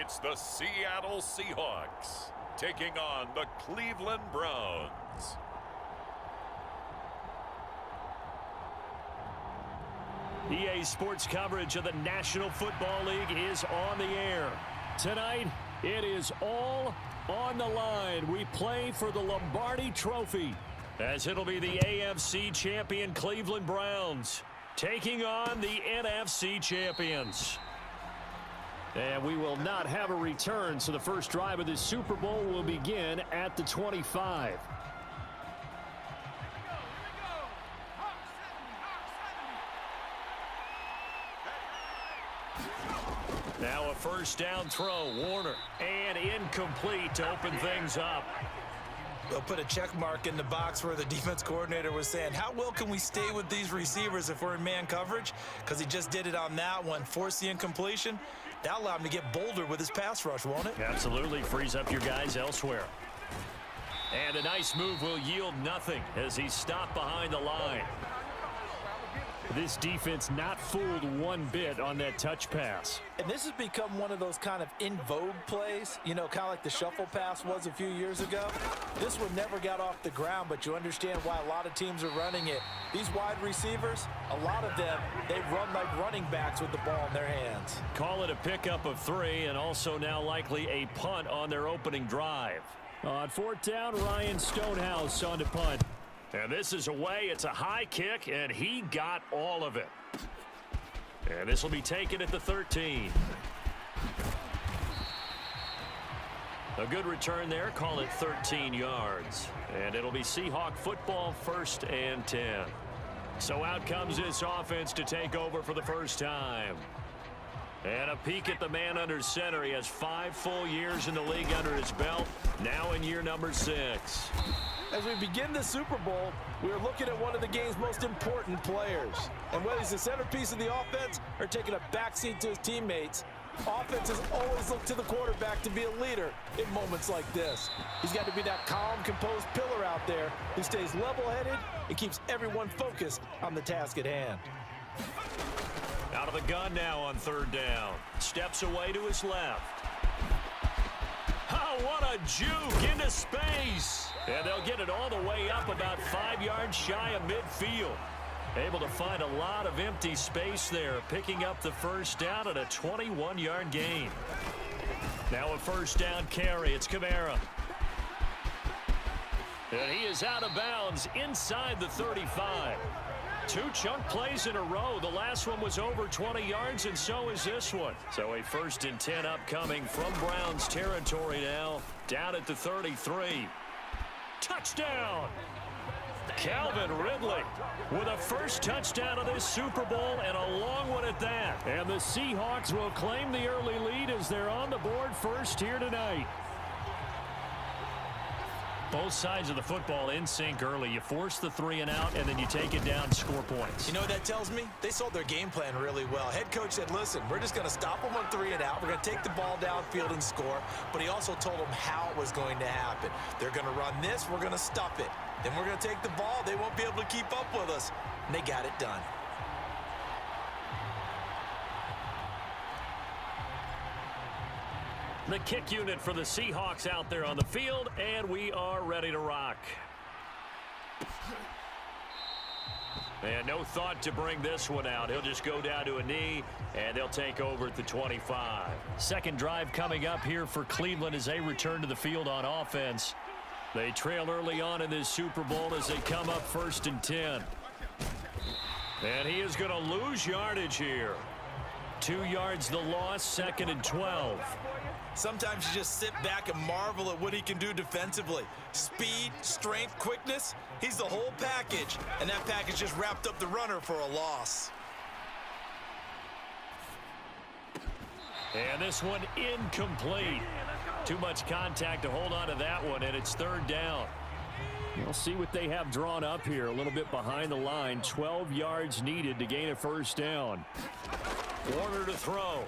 it's the Seattle Seahawks taking on the Cleveland Browns. EA Sports coverage of the National Football League is on the air. Tonight, it is all on the line. We play for the Lombardi Trophy, as it'll be the AFC champion Cleveland Browns taking on the NFC champions. And we will not have a return, so the first drive of this Super Bowl will begin at the 25. Now a first down throw, Warner, and incomplete to open things up. They'll put a check mark in the box where the defense coordinator was saying, how well can we stay with these receivers if we're in man coverage? Because he just did it on that one, forced the incompletion. That'll allow him to get bolder with his pass rush, won't it? Absolutely, frees up your guys elsewhere. And a nice move will yield nothing as he's stopped behind the line. This defense not fooled one bit on that touch pass. And this has become one of those kind of in vogue plays, you know, kind of like the shuffle pass was a few years ago. This one never got off the ground, but you understand why a lot of teams are running it. These wide receivers, a lot of them, they run like running backs with the ball in their hands. Call it a pickup of 3, and also now likely a punt on their opening drive. On fourth down, Ryan Stonehouse on to punt. And this is away. It's a high kick, and he got all of it. And this will be taken at the 13. A good return there. Call it 13 yards. And it'll be Seahawk football, 1st and 10. So out comes this offense to take over for the first time. And a peek at the man under center. He has 5 full years in the league under his belt. Now in year number 6. As we begin the Super Bowl, we are looking at one of the game's most important players. And whether he's the centerpiece of the offense or taking a backseat to his teammates, offenses always look to the quarterback to be a leader in moments like this. He's got to be that calm, composed pillar out there who stays level-headed and keeps everyone focused on the task at hand. Out of the gun now on 3rd down. Steps away to his left. Oh, what a juke into space. And they'll get it all the way up about 5 yards shy of midfield. Able to find a lot of empty space there, picking up the first down at a 21-yard gain. Now a first down carry. It's Kamara. And he is out of bounds inside the 35. 2 chunk plays in a row. The last one was over 20 yards, and so is this one. So a 1st and 10 upcoming from Browns territory now, down at the 33. Touchdown! Calvin Ridley with a first touchdown of this Super Bowl, and a long one at that. And the Seahawks will claim the early lead as they're on the board first here tonight. Both sides of the football in sync early. You force the 3 and out, and then you take it down, score points. You know what that tells me? They sold their game plan really well. Head coach said, listen, we're just going to stop them on 3 and out. We're going to take the ball downfield and score. But he also told them how it was going to happen. They're going to run this. We're going to stop it. Then we're going to take the ball. They won't be able to keep up with us. And they got it done. The kick unit for the Seahawks out there on the field, and we are ready to rock. And no thought to bring this one out. He'll just go down to a knee, and they'll take over at the 25. Second drive coming up here for Cleveland as they return to the field on offense. They trail early on in this Super Bowl as they come up 1st and 10. And he is going to lose yardage here. 2 yards the loss, 2nd and 12. Sometimes you just sit back and marvel at what he can do defensively. Speed, strength, quickness, he's the whole package. And that package just wrapped up the runner for a loss. And this one incomplete. Too much contact to hold on to that one, and it's 3rd down. We'll see what they have drawn up here. A little bit behind the line. 12 yards needed to gain a first down. Warner to throw.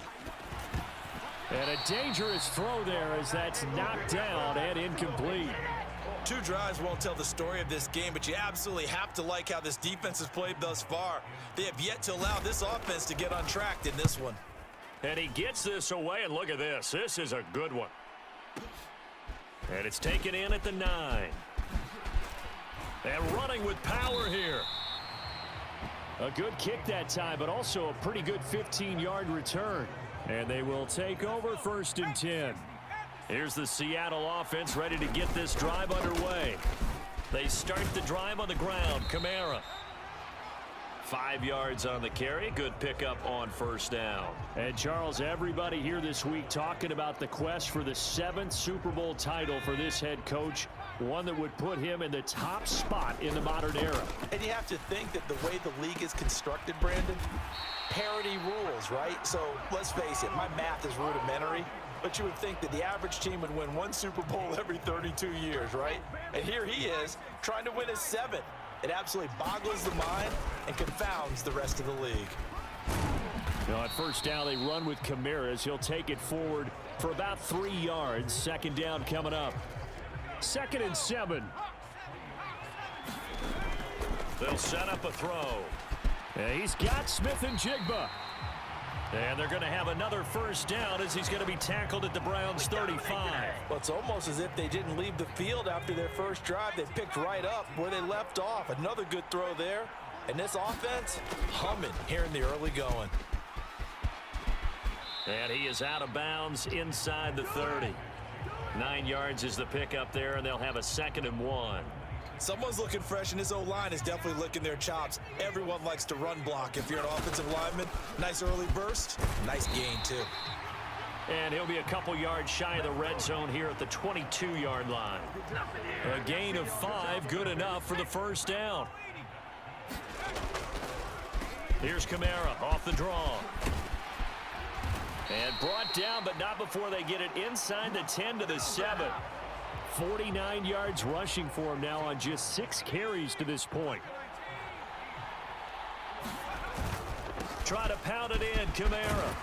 And a dangerous throw there as that's knocked down and incomplete. 2 drives won't tell the story of this game, but you absolutely have to like how this defense has played thus far. They have yet to allow this offense to get on track in this one. And he gets this away, and look at this. This is a good one. And it's taken in at the 9. And running with power here. A good kick that time, but also a pretty good 15-yard return. And they will take over 1st and 10. Here's the Seattle offense ready to get this drive underway. They start the drive on the ground. Kamara. 5 yards on the carry. Good pickup on 1st down. And Charles, everybody here this week talking about the quest for the 7th Super Bowl title for this head coach. One that would put him in the top spot in the modern era. And you have to think that the way the league is constructed, Brandon, parity rules, right? So let's face it, my math is rudimentary, but you would think that the average team would win 1 Super Bowl every 32 years, right? And here he is trying to win his 7th. It absolutely boggles the mind and confounds the rest of the league. On 1st down, they run with Kamara as he'll take it forward for about 3 yards. 2nd down coming up. 2nd and 7. They'll set up a throw. And he's got Smith and Jigba. And they're going to have another 1st down as he's going to be tackled at the Browns' 35. Well, it's almost as if they didn't leave the field after their first drive. They picked right up where they left off. Another good throw there. And this offense, humming here in the early going. And he is out of bounds inside the 30. 9 yards is the pickup there, and they'll have a 2nd and 1. Someone's looking fresh, and this O-line is definitely licking their chops. Everyone likes to run block. If you're an offensive lineman, nice early burst, nice gain too. And he'll be a couple yards shy of the red zone here at the 22-yard line. A gain of 5, good enough for the 1st down. Here's Kamara off the draw. And brought down, but not before they get it inside the 10 to the 7. 49 yards rushing for him now on just 6 carries to this point. Try to pound it in, Kamara.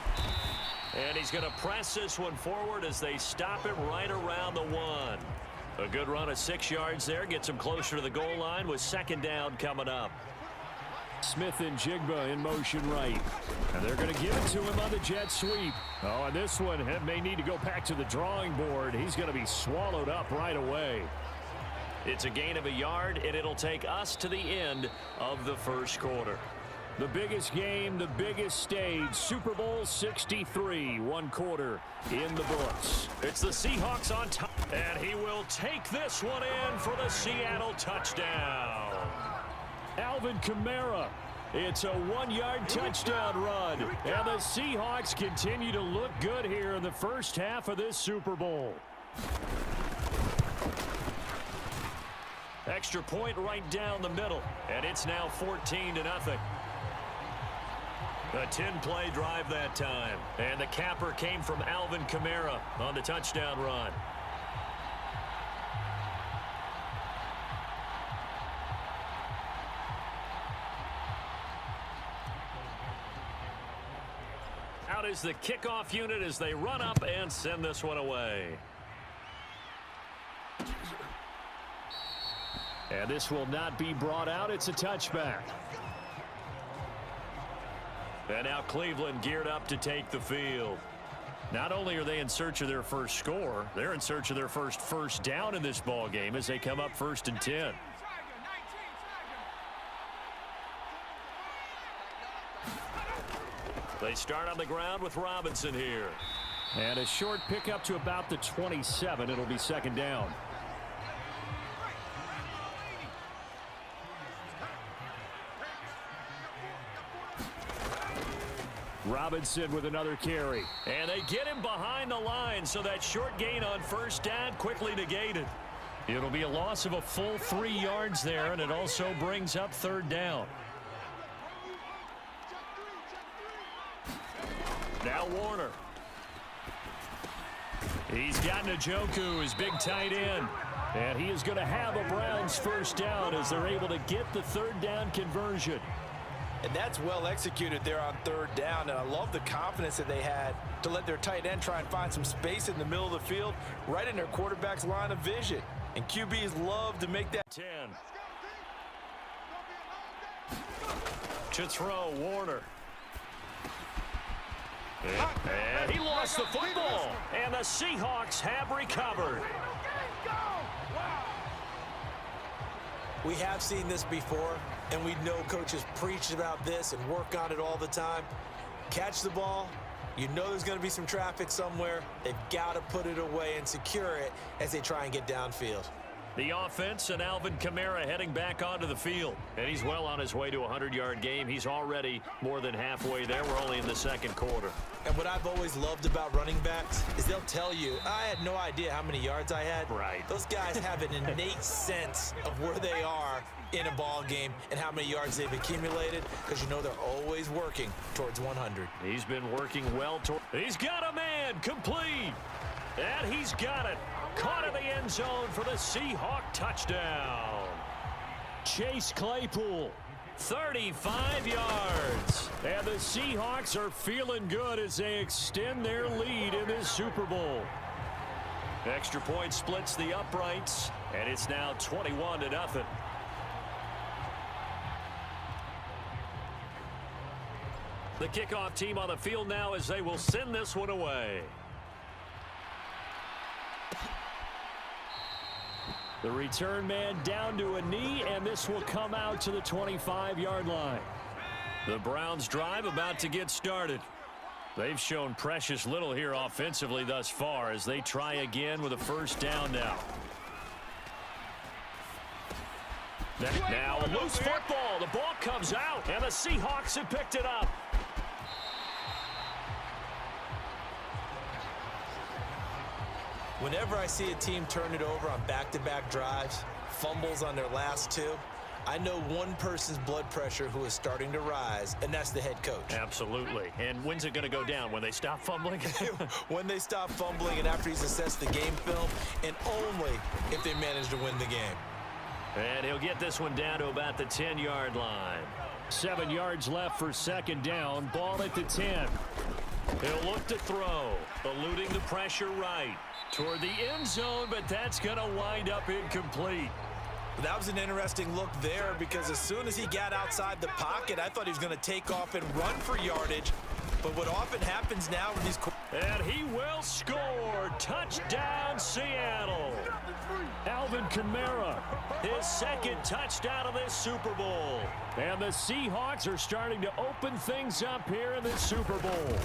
And he's going to press this one forward as they stop it right around the 1. A good run of 6 yards there. Gets him closer to the goal line with 2nd down coming up. Smith and Jigba in motion right. And they're going to give it to him on the jet sweep. Oh, and this one may need to go back to the drawing board. He's going to be swallowed up right away. It's a gain of 1 yard, and it'll take us to the end of the 1st quarter. The biggest game, the biggest stage, Super Bowl 63, 1 quarter in the books. It's the Seahawks on top, and he will take this one in for the Seattle touchdown. Alvin Kamara. It's a 1-yard touchdown run. And the Seahawks continue to look good here in the first half of this Super Bowl. Extra point right down the middle. And it's now 14-0. A 10-play drive that time. And the capper came from Alvin Kamara on the touchdown run. Out is the kickoff unit as they run up and send this one away. And this will not be brought out. It's a touchback. And now Cleveland geared up to take the field. Not only are they in search of their first score, they're in search of their first down in this ball game as they come up 1st and 10. They start on the ground with Robinson here. And a short pickup to about the 27. It'll be 2nd down. Robinson with another carry. And they get him behind the line, so that short gain on 1st down quickly negated. It'll be a loss of a full 3 yards there, and it also brings up 3rd down. Now Warner. He's got Njoku, his big tight end. And he is going to have a Browns 1st down as they're able to get the 3rd down conversion. And that's well executed there on 3rd down. And I love the confidence that they had to let their tight end try and find some space in the middle of the field, right in their quarterback's line of vision. And QBs love to make that 10. To throw, Warner. And he lost the football. And the Seahawks have recovered. We have seen this before, and we know coaches preach about this and work on it all the time. Catch the ball. You know there's going to be some traffic somewhere. They've got to put it away and secure it as they try and get downfield. The offense and Alvin Kamara heading back onto the field. And he's well on his way to a 100-yard game. He's already more than halfway there. We're only in the second quarter. And what I've always loved about running backs is they'll tell you, I had no idea how many yards I had. Right. Those guys have an innate sense of where they are in a ball game and how many yards they've accumulated, because you know they're always working towards 100. He's been working well. He's got a man complete. And he's got it. Caught in the end zone for the Seahawk touchdown. Chase Claypool, 35 yards. And the Seahawks are feeling good as they extend their lead in this Super Bowl. Extra point splits the uprights, and it's now 21-0. The kickoff team on the field now as they will send this one away. The return man down to a knee, and this will come out to the 25-yard line. The Browns drive about to get started. They've shown precious little here offensively thus far as they try again with a first down now. Now a loose football. The ball comes out, and the Seahawks have picked it up. Whenever I see a team turn it over on back-to-back drives, fumbles on their last two, I know one person's blood pressure who is starting to rise, and that's the head coach. Absolutely. And when's it going to go down? When they stop fumbling? When they stop fumbling and after he's assessed the game film, and only if they manage to win the game. And he'll get this one down to about the 10-yard line. 7 yards left for second down. Ball at the 10. He'll look to throw, eluding the pressure right toward the end zone, but that's going to wind up incomplete. That was an interesting look there, because as soon as he got outside the pocket, I thought he was going to take off and run for yardage. But what often happens now with these... And he will score. Touchdown, Seattle. Alvin Kamara, his second touchdown of this Super Bowl. And the Seahawks are starting to open things up here in this Super Bowl.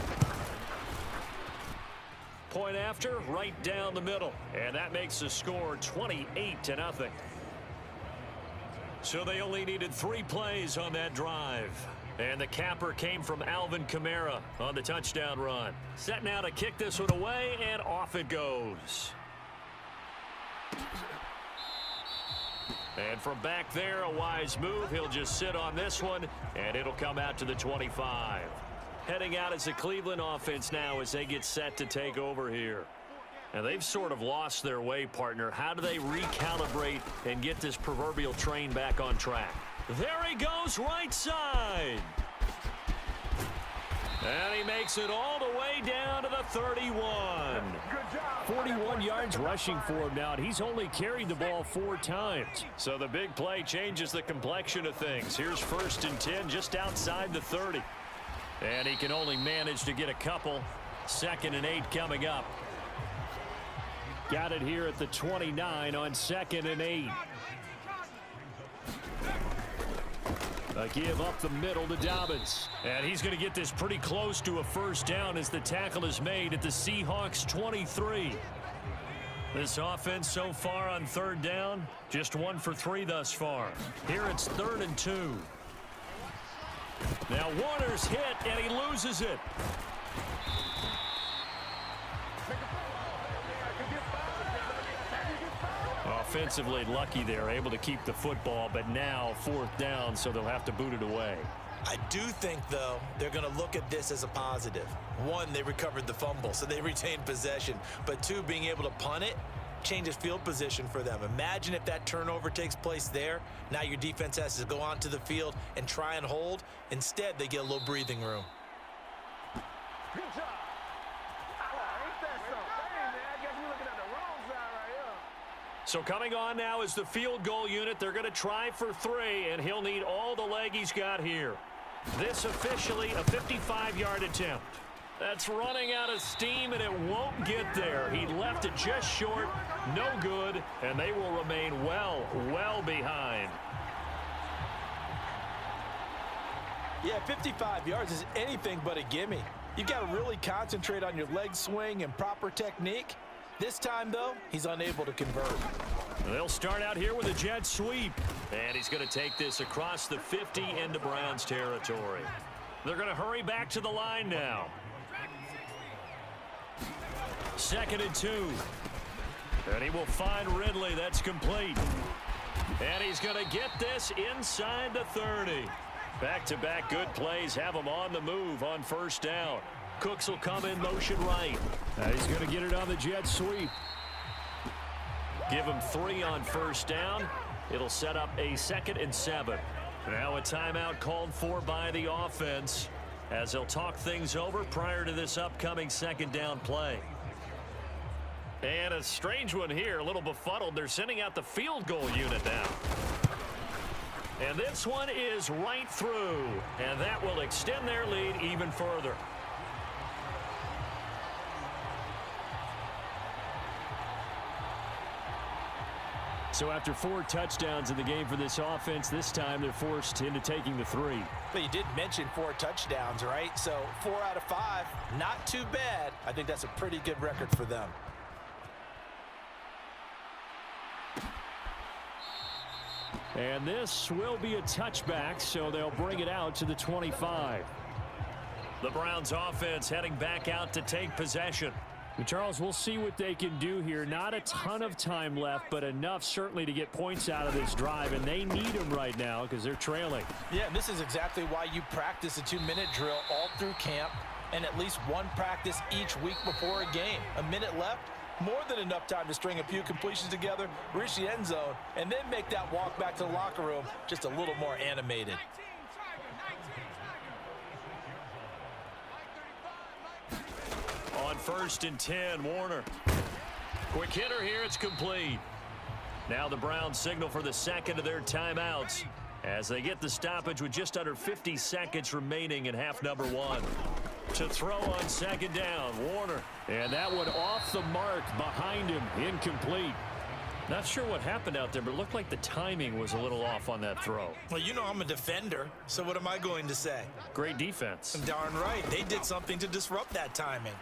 Point after, right down the middle. And that makes the score 28-0. So they only needed 3 plays on that drive. And the capper came from Alvin Kamara on the touchdown run. Set now to kick this one away, and off it goes. And from back there, a wise move. He'll just sit on this one, and it'll come out to the 25. Heading out as the Cleveland offense now as they get set to take over here. And they've sort of lost their way, partner. How do they recalibrate and get this proverbial train back on track? There he goes, right side. And he makes it all the way down to the 31. 41 yards rushing for him now, and he's only carried the ball 4 times. So the big play changes the complexion of things. Here's 1st and 10 just outside the 30. And he can only manage to get a couple. 2nd and 8 coming up. Got it here at the 29 on 2nd and 8. A give up the middle to Dobbins. And he's going to get this pretty close to a first down as the tackle is made at the Seahawks 23. This offense so far on 3rd down, just 1 for 3 thus far. Here it's 3rd and 2. Now Warner's hit, and he loses it. Offensively lucky there, able to keep the football, but now 4th down, so they'll have to boot it away. I do think, though, they're going to look at this as a positive. 1, they recovered the fumble, so they retained possession. But 2, being able to punt it changes field position for them. Imagine if that turnover takes place there. Now your defense has to go onto the field and try and hold. Instead, they get a little breathing room. Good job. Ain't that something? Hey, man, I guess we're looking at the wrong side right here. So coming on now is the field goal unit. They're going to try for 3, and he'll need all the leg he's got here. This officially a 55-yard attempt. That's running out of steam, and it won't get there. He left it just short, no good, and they will remain well behind. Yeah, 55 yards is anything but a gimme. You've got to really concentrate on your leg swing and proper technique. This time, though, he's unable to convert. They'll start out here with a jet sweep. And he's going to take this across the 50 into Browns territory. They're going to hurry back to the line now. 2nd and 2. And he will find Ridley. That's complete. And he's going to get this inside the 30. Back-to-back good plays have him on the move on 1st down. Cooks will come in motion right. He's going to get it on the jet sweep. Give him 3 on 1st down. It'll set up a 2nd and 7. Now a timeout called for by the offense as they'll talk things over prior to this upcoming 2nd down play. And a strange one here, a little befuddled. They're sending out the field goal unit now. And this one is right through, and that will extend their lead even further. So after 4 touchdowns in the game for this offense, this time they're forced into taking the 3. But you did mention 4 touchdowns, right? So 4 out of 5, not too bad. I think that's a pretty good record for them. And this will be a touchback, so they'll bring it out to the 25. The Browns offense heading back out to take possession. Charles, we'll see what they can do here. Not a ton of time left, but enough certainly to get points out of this drive, and they need them right now because they're trailing. Yeah, this is exactly why you practice a 2-minute drill all through camp and at least one practice each week before a game. A minute left, more than enough time to string a few completions together, reach the end zone, and then make that walk back to the locker room just a little more animated. On 1st and 10, Warner. Quick hitter here, it's complete. Now the Browns signal for the 2nd of their timeouts as they get the stoppage with just under 50 seconds remaining in half number 1. To throw on 2nd down, Warner. And that one off the mark behind him, incomplete. Not sure what happened out there, but it looked like the timing was a little off on that throw. Well, you know I'm a defender, so what am I going to say? Great defense. Darn right. They did something to disrupt that timing.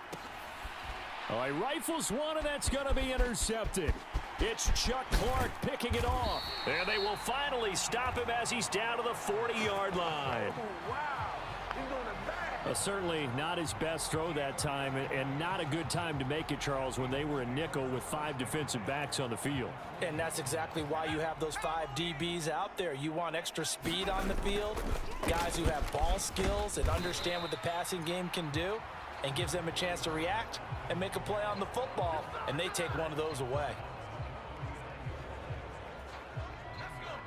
All right, rifles one, and that's going to be intercepted. It's Chuck Clark picking it off. And they will finally stop him as he's down to the 40-yard line. Oh, wow. He's doing it back. Certainly not his best throw that time, and not a good time to make it, Charles, when they were a nickel with 5 defensive backs on the field. And that's exactly why you have those 5 DBs out there. You want extra speed on the field, guys who have ball skills and understand what the passing game can do, and gives them a chance to react and make a play on the football, and they take one of those away.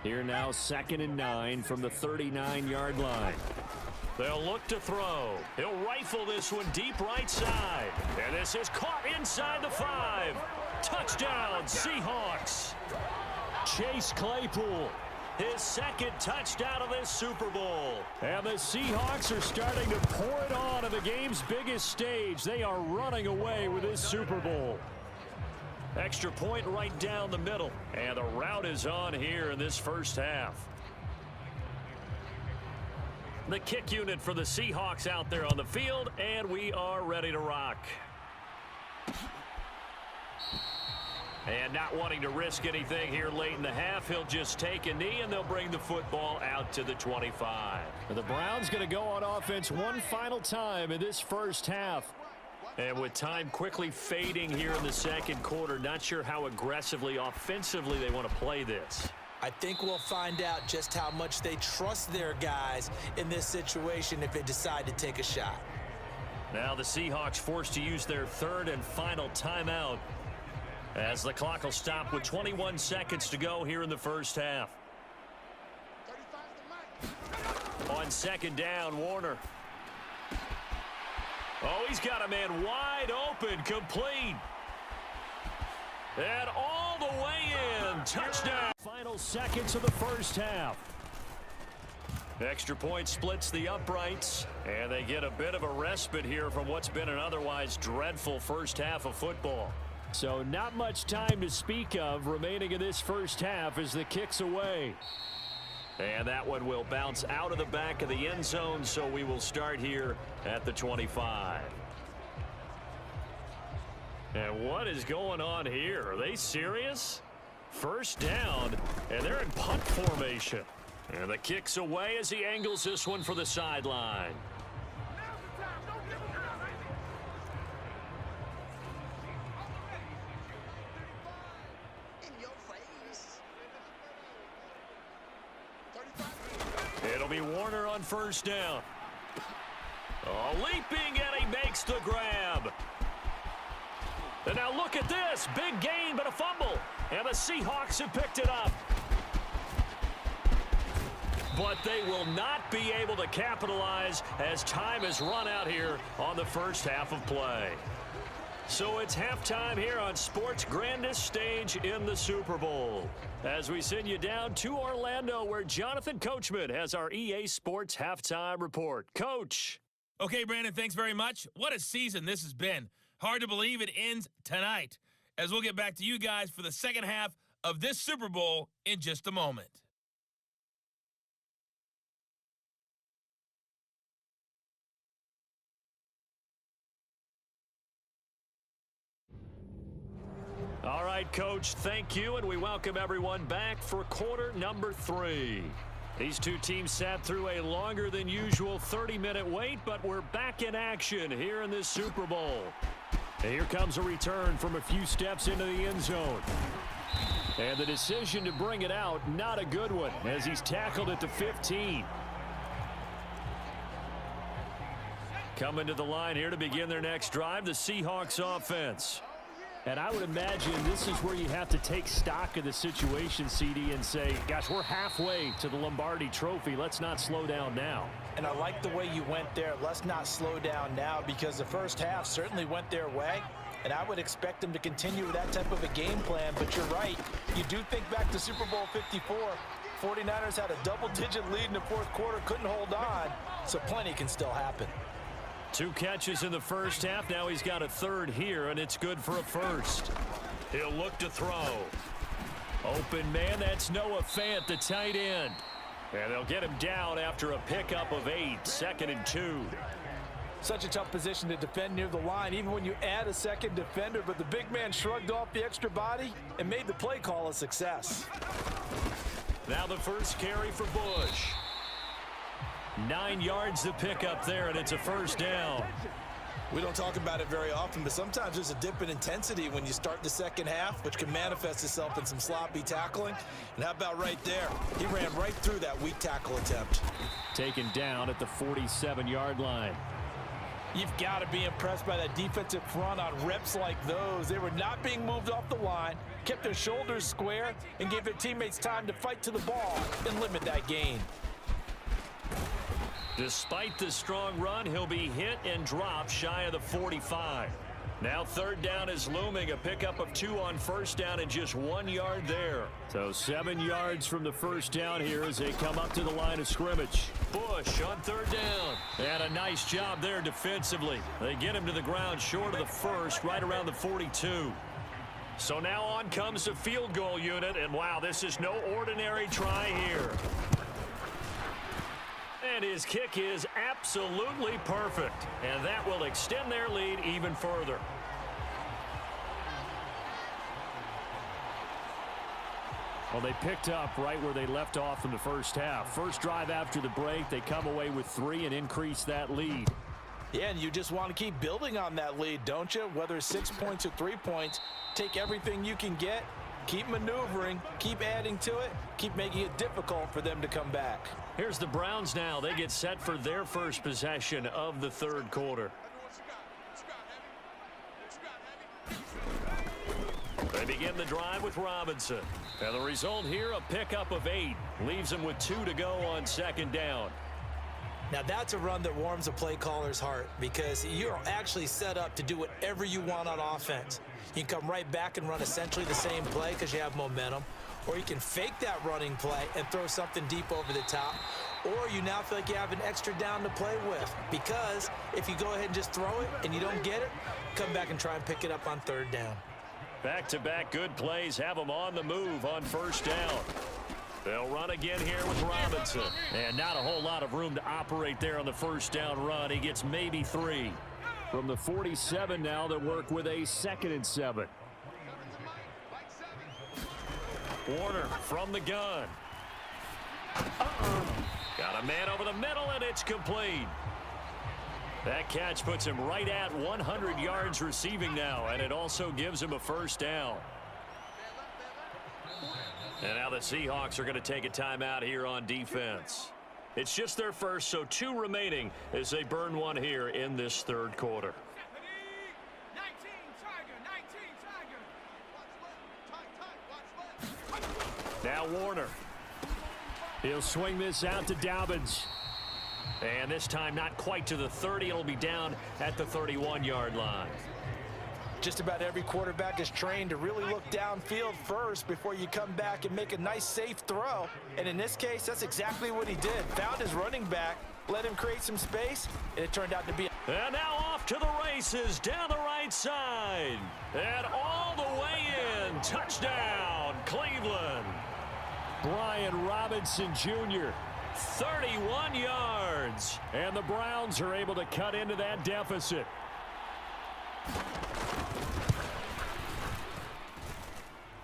Here now, 2nd and 9 from the 39-yard line. They'll look to throw. He'll rifle this one deep right side. And this is caught inside the 5. Touchdown, Seahawks. Chase Claypool. His 2nd touchdown of this Super Bowl. And the Seahawks are starting to pour it on the game's biggest stage. They are running away with this Super Bowl. Extra point right down the middle. And the route is on here in this first half. The kick unit for the Seahawks out there on the field, and we are ready to rock. And not wanting to risk anything here late in the half, he'll just take a knee, and they'll bring the football out to the 25. The Browns going to go on offense one final time in this first half. And with time quickly fading here in the 2nd quarter, not sure how aggressively, offensively they want to play this. I think we'll find out just how much they trust their guys in this situation if they decide to take a shot. Now the Seahawks forced to use their 3rd and final timeout as the clock will stop with 21 seconds to go here in the first half. On 2nd down, Warner. Oh, he's got a man wide open, complete. And all the way in. Touchdown. Final seconds of the first half. Extra point splits the uprights, and they get a bit of a respite here from what's been an otherwise dreadful first half of football. So not much time to speak of remaining in this first half as the kick's away. And that one will bounce out of the back of the end zone, so we will start here at the 25. And what is going on here? Are they serious? First down, and they're in punt formation. And the kick's away as he angles this one for the sideline. It'll be Warner on first down. Oh, leaping, and he makes the grab. And now look at this. Big gain, but a fumble. And the Seahawks have picked it up. But they will not be able to capitalize as time has run out here on the first half of play. So it's halftime here on sports' grandest stage in the Super Bowl. As we send you down to Orlando, where Jonathan Coachman has our EA Sports halftime report. Coach. Okay, Brandon, thanks very much. What a season this has been. Hard to believe it ends tonight, as we'll get back to you guys for the second half of this Super Bowl in just a moment. All right, Coach, thank you, and we welcome everyone back for quarter number 3. These two teams sat through a longer than usual 30-minute wait, but we're back in action here in this Super Bowl. And here comes a return from a few steps into the end zone. And the decision to bring it out, not a good one, as he's tackled at the 15. Coming to the line here to begin their next drive, the Seahawks offense. And I would imagine this is where you have to take stock of the situation, CD, and say, gosh, we're halfway to the Lombardi Trophy. Let's not slow down now. And I like the way you went there. Let's not slow down now, because the first half certainly went their way. And I would expect them to continue with that type of a game plan. But you're right. You do think back to Super Bowl 54. 49ers had a double-digit lead in the fourth quarter, couldn't hold on. So plenty can still happen. 2 catches in the first half. Now he's got a third here, and it's good for a first. He'll look to throw. Open man, that's Noah Fant, the tight end. And they'll get him down after a pickup of 8, 2nd and 2. Such a tough position to defend near the line, even when you add a second defender. But the big man shrugged off the extra body and made the play call a success. Now the first carry for Bush. 9 yards to pick up there, and it's a first down. We don't talk about it very often, but sometimes there's a dip in intensity when you start the second half, which can manifest itself in some sloppy tackling. And how about right there? He ran right through that weak tackle attempt. Taken down at the 47-yard line. You've got to be impressed by that defensive front on reps like those. They were not being moved off the line, kept their shoulders square, and gave their teammates time to fight to the ball and limit that gain. Despite the strong run, he'll be hit and dropped shy of the 45. Now third down is looming, a pickup of 2 on first down and just 1 yard there. So 7 yards from the first down here as they come up to the line of scrimmage. Bush on third down. And a nice job there defensively. They get him to the ground short of the first, right around the 42. So now on comes the field goal unit, and wow, this is no ordinary try here. And his kick is absolutely perfect. And that will extend their lead even further. Well, they picked up right where they left off in the first half. First drive after the break, they come away with 3 and increase that lead. Yeah, and you just want to keep building on that lead, don't you? Whether it's 6 points or 3 points, take everything you can get, keep maneuvering, keep adding to it, keep making it difficult for them to come back. Here's the Browns now. They get set for their first possession of the third quarter. They begin the drive with Robinson. And the result here, a pickup of 8. Leaves them with 2 to go on second down. Now that's a run that warms a play caller's heart, because you're actually set up to do whatever you want on offense. You can come right back and run essentially the same play because you have momentum, or you can fake that running play and throw something deep over the top, or you now feel like you have an extra down to play with. Because if you go ahead and just throw it and you don't get it, come back and try and pick it up on third down. Back-to-back good plays have them on the move on first down. They'll run again here with Robinson. And not a whole lot of room to operate there on the first down run. He gets maybe 3. From the 47 now, they'll work with a 2nd and 7. Warner from the gun. Got a man over the middle, and it's complete. That catch puts him right at 100 yards receiving now, and it also gives him a first down. And now the Seahawks are going to take a timeout here on defense. It's just their first, so 2 remaining as they burn one here in this third quarter. 19 Now Warner. He'll swing this out to Dobbins. And this time not quite to the 30. It'll be down at the 31-yard line. Just about every quarterback is trained to really look downfield first before you come back and make a nice, safe throw. And in this case, that's exactly what he did. Found his running back, let him create some space, and it turned out to be... And now off to the races down the right side. And all the way in. Touchdown, Cleveland. Brian Robinson Jr. 31 yards. And the Browns are able to cut into that deficit.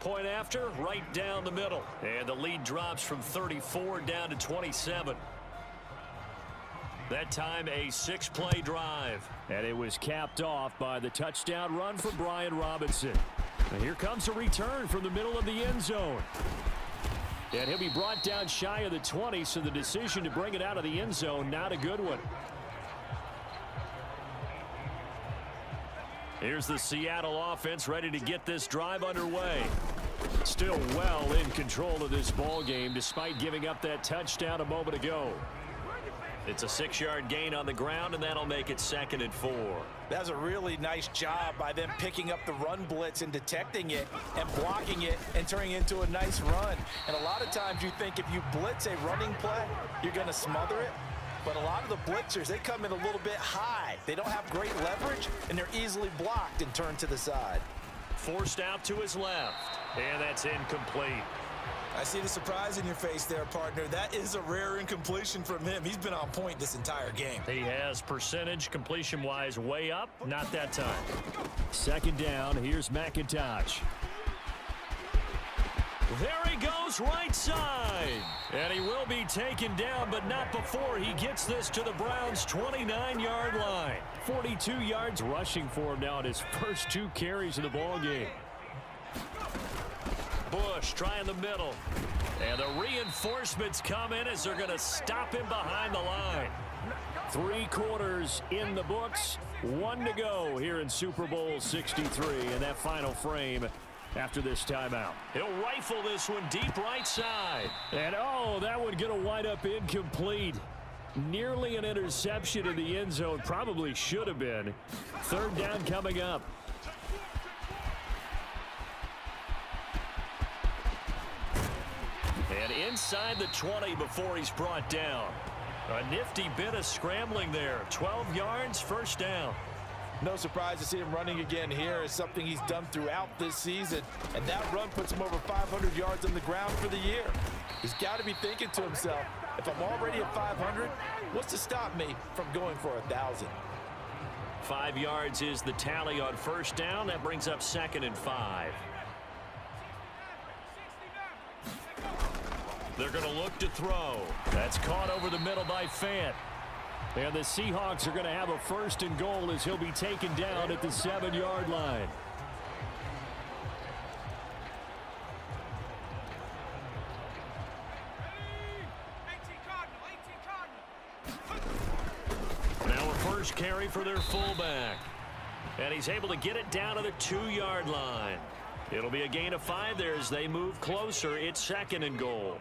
Point after, right down the middle. And the lead drops from 34 down to 27. That time a 6-play drive. And it was capped off by the touchdown run from Brian Robinson. And here comes a return from the middle of the end zone. And he'll be brought down shy of the 20, so the decision to bring it out of the end zone, not a good one. Here's the Seattle offense ready to get this drive underway. Still well in control of this ball game despite giving up that touchdown a moment ago. It's a 6-yard gain on the ground, and that'll make it 2nd and 4. That's a really nice job by them picking up the run blitz and detecting it and blocking it and turning it into a nice run. And a lot of times you think if you blitz a running play, you're going to smother it. But a lot of the blitzers, they come in a little bit high. They don't have great leverage, and they're easily blocked and turned to the side. Forced out to his left, and that's incomplete. I see the surprise in your face there, partner. That is a rare incompletion from him. He's been on point this entire game. He has percentage completion-wise way up, not that time. 2nd down, here's McIntosh. There he goes, right side. And he will be taken down, but not before he gets this to the Browns' 29-yard line. 42 yards rushing for him now in his first 2 carries of the ball game. Bush trying the middle. And the reinforcements come in as they're going to stop him behind the line. 3 quarters in the books. 1 to go here in Super Bowl 63 in that final frame after this timeout. He'll rifle this one deep right side. And oh, that one going to wind up incomplete. Nearly an interception in the end zone. Probably should have been. 3rd down coming up. And inside the 20 before he's brought down. A nifty bit of scrambling there. 12 yards, first down. No surprise to see him running again here. It's something he's done throughout this season. And that run puts him over 500 yards on the ground for the year. He's got to be thinking to himself, if I'm already at 500, what's to stop me from going for 1,000? 5 yards is the tally on first down. That brings up 2nd and 5. They're going to look to throw. That's caught over the middle by Fant. And the Seahawks are going to have a 1st and goal as he'll be taken down at the 7-yard line. Now a first carry for their fullback. And he's able to get it down to the 2-yard line. It'll be a gain of 5 there as they move closer. It's 2nd and goal.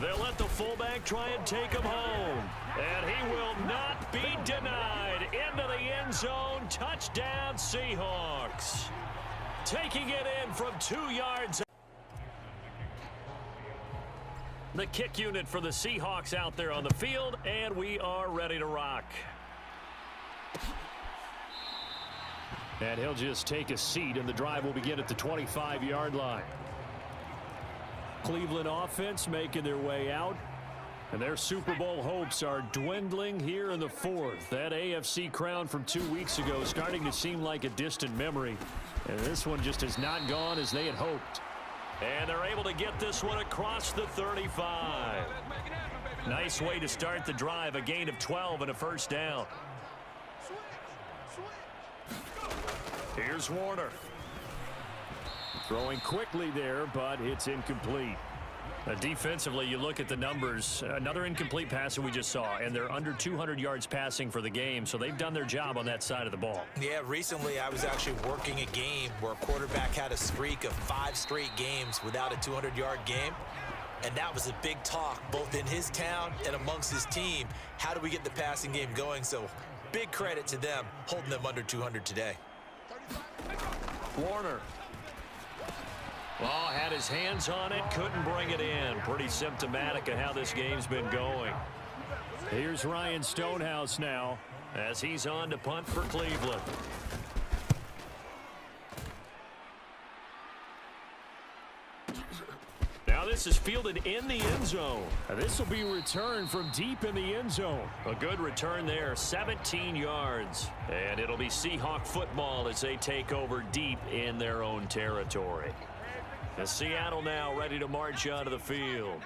They'll let the fullback try and take him home. And he will not be denied. Into the end zone. Touchdown, Seahawks. Taking it in from 2 yards. The kick unit for the Seahawks out there on the field, and we are ready to rock. And he'll just take a seat, and the drive will begin at the 25-yard line. Cleveland offense making their way out, and their Super Bowl hopes are dwindling here in the fourth. That AFC crown from 2 weeks ago is starting to seem like a distant memory, and this one just has not gone as they had hoped. And they're able to get this one across the 35. Nice way to start the drive, a gain of 12 and a first down. Here's Warner. Throwing quickly there, but it's incomplete. Defensively, you look at the numbers. Another incomplete pass that we just saw, and they're under 200 yards passing for the game, so they've done their job on that side of the ball. Yeah, recently I was actually working a game where a quarterback had a streak of 5 straight games without a 200-yard game, and that was a big talk both in his town and amongst his team. How do we get the passing game going? So big credit to them holding them under 200 today. Warner. Oh, had his hands on it, couldn't bring it in. Pretty symptomatic of how this game's been going. Here's Ryan Stonehouse now as he's on to punt for Cleveland. Now this is fielded in the end zone. This will be returned from deep in the end zone. A good return there, 17 yards. And it'll be Seahawk football as they take over deep in their own territory. And Seattle now ready to march onto the field.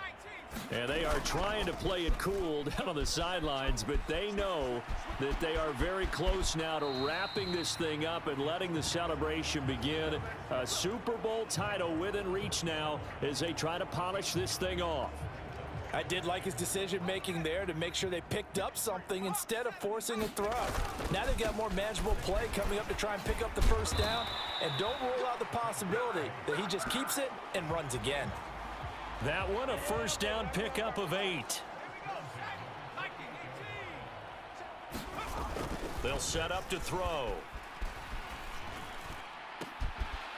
And they are trying to play it cool down on the sidelines, but they know that they are very close now to wrapping this thing up and letting the celebration begin. A Super Bowl title within reach now as they try to polish this thing off. I did like his decision-making there to make sure they picked up something instead of forcing a throw. Now they've got more manageable play coming up to try and pick up the first down, and don't rule out the possibility that he just keeps it and runs again. That one, a first down pickup of 8. They'll set up to throw.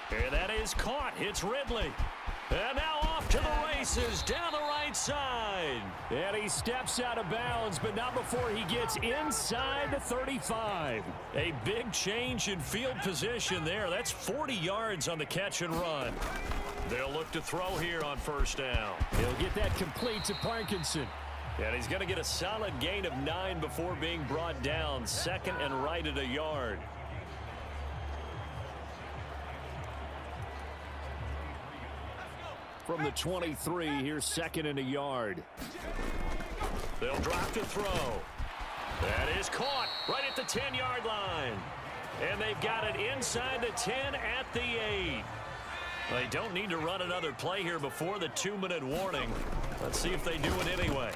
And that is caught. It's Ridley. And now off to the races down the right side. And he steps out of bounds, but not before he gets inside the 35. A big change in field position there. That's 40 yards on the catch and run. They'll look to throw here on first down. He'll get that complete to Parkinson. And he's going to get a solid gain of 9 before being brought down. Second and right at a yard. From the 23, here's second and a yard. They'll drop to throw. That is caught right at the 10-yard line. And they've got it inside the 10 at the 8. They don't need to run another play here before the 2-minute warning. Let's see if they do it anyway.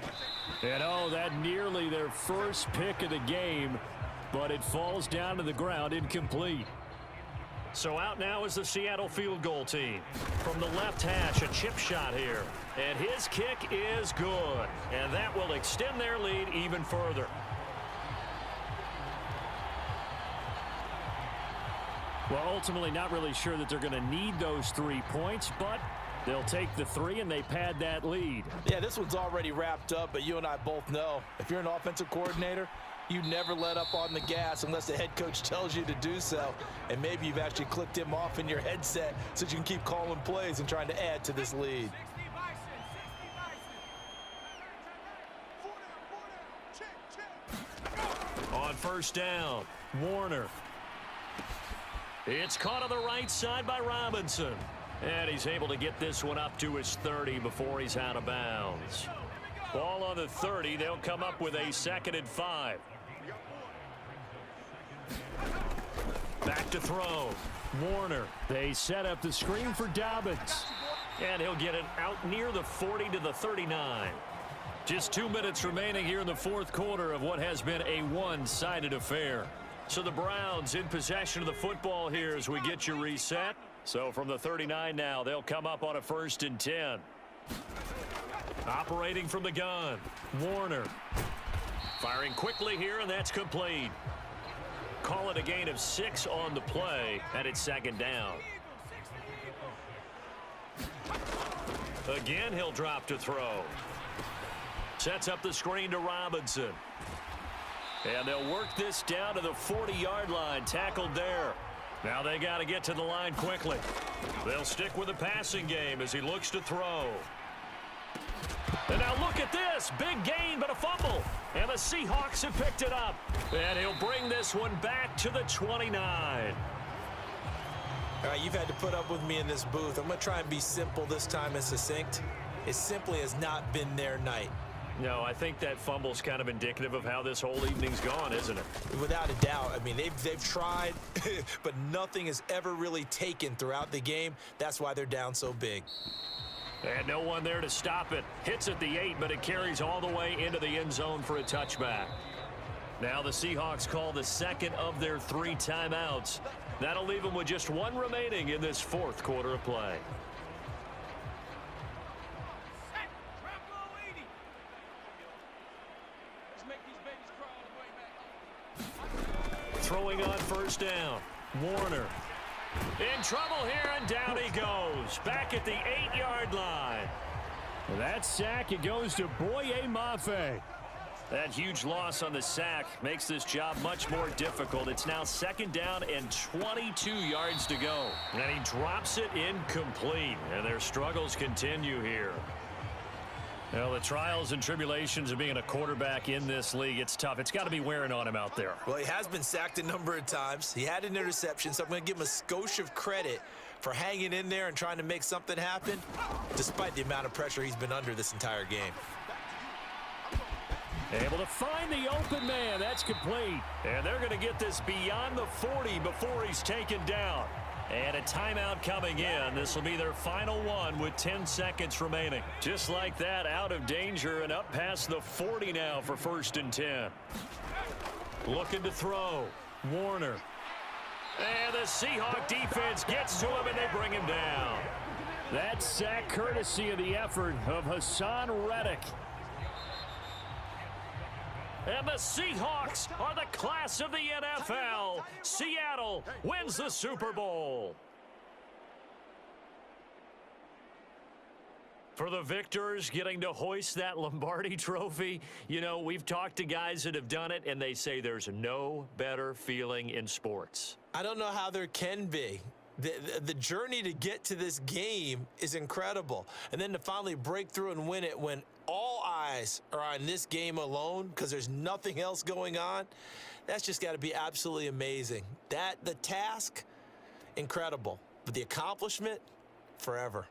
And oh, that nearly their first pick of the game, but it falls down to the ground incomplete. So out now is the Seattle field goal team. From the left hash, a chip shot here. And his kick is good. And that will extend their lead even further. Well, ultimately not really sure that they're going to need those 3 points, but they'll take the 3 and they pad that lead. Yeah, this one's already wrapped up, but you and I both know if you're an offensive coordinator, you never let up on the gas unless the head coach tells you to do so. And maybe you've actually clicked him off in your headset so you can keep calling plays and trying to add to this lead. On first down, Warner. It's caught on the right side by Robinson. And he's able to get this one up to his 30 before he's out of bounds. Ball on the 30. They'll come up with a 2nd and 5. Back to throw. Warner. They set up the screen for Dobbins. And he'll get it out near the 40 to the 39. Just 2 minutes remaining here in the fourth quarter of what has been a one-sided affair. So the Browns in possession of the football here as we get you reset. So from the 39 now, they'll come up on a 1st and 10. Operating from the gun, Warner. Firing quickly here, and that's complete. Call it a gain of 6 on the play, and it's 2nd down. Again, he'll drop to throw. Sets up the screen to Robinson. And they'll work this down to the 40-yard line, tackled there. Now they got to get to the line quickly. They'll stick with the passing game as he looks to throw. And now look at this. Big gain, but a fumble. And the Seahawks have picked it up. And he'll bring this one back to the 29. All right, you've had to put up with me in this booth. I'm going to try and be simple this time and succinct. It simply has not been their night. No, I think that fumble's kind of indicative of how this whole evening's gone, isn't it? Without a doubt. I mean, they've tried, but nothing has ever really taken throughout the game. That's why they're down so big. And no one there to stop it. Hits at the 8, but it carries all the way into the end zone for a touchback. Now the Seahawks call the second of their 3 timeouts. That'll leave them with just 1 remaining in this 4th quarter of play. Throwing on first down. Warner. In trouble here, and down he goes. Back at the 8-yard line. That sack, it goes to Boye Mafe. That huge loss on the sack makes this job much more difficult. It's now 2nd down and 22 yards to go. And he drops it incomplete. And their struggles continue here. Well, the trials and tribulations of being a quarterback in this league, it's tough. It's got to be wearing on him out there. Well, he has been sacked a number of times. He had an interception, so I'm going to give him a skosh of credit for hanging in there and trying to make something happen, despite the amount of pressure he's been under this entire game. Able to find the open man. That's complete. And they're going to get this beyond the 40 before he's taken down. And a timeout coming in. This will be their final one with 10 seconds remaining. Just like that, out of danger and up past the 40 now for 1st and 10. Looking to throw. Warner. And the Seahawk defense gets to him, and they bring him down. That sack courtesy of the effort of Hassan Reddick. And the Seahawks are the class of the NFL. Seattle wins the Super Bowl. For the victors getting to hoist that Lombardi trophy, you know, we've talked to guys that have done it, and they say there's no better feeling in sports. I don't know how there can be. The journey to get to this game is incredible. And then to finally break through and win it when all eyes are on this game alone because there's nothing else going on, that's just got to be absolutely amazing. The task, incredible. But the accomplishment, forever.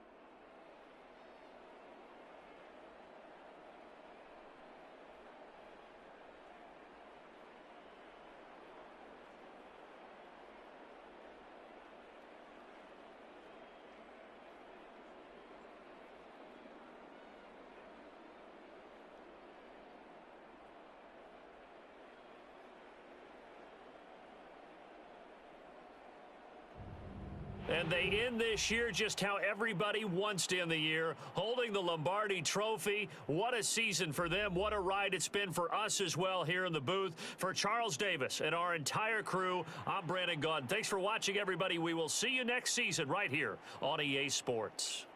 And they end this year just how everybody wants to end the year, holding the Lombardi trophy. What a season for them. What a ride it's been for us as well here in the booth. For Charles Davis and our entire crew, I'm Brandon Gaudin. Thanks for watching, everybody. We will see you next season right here on EA Sports.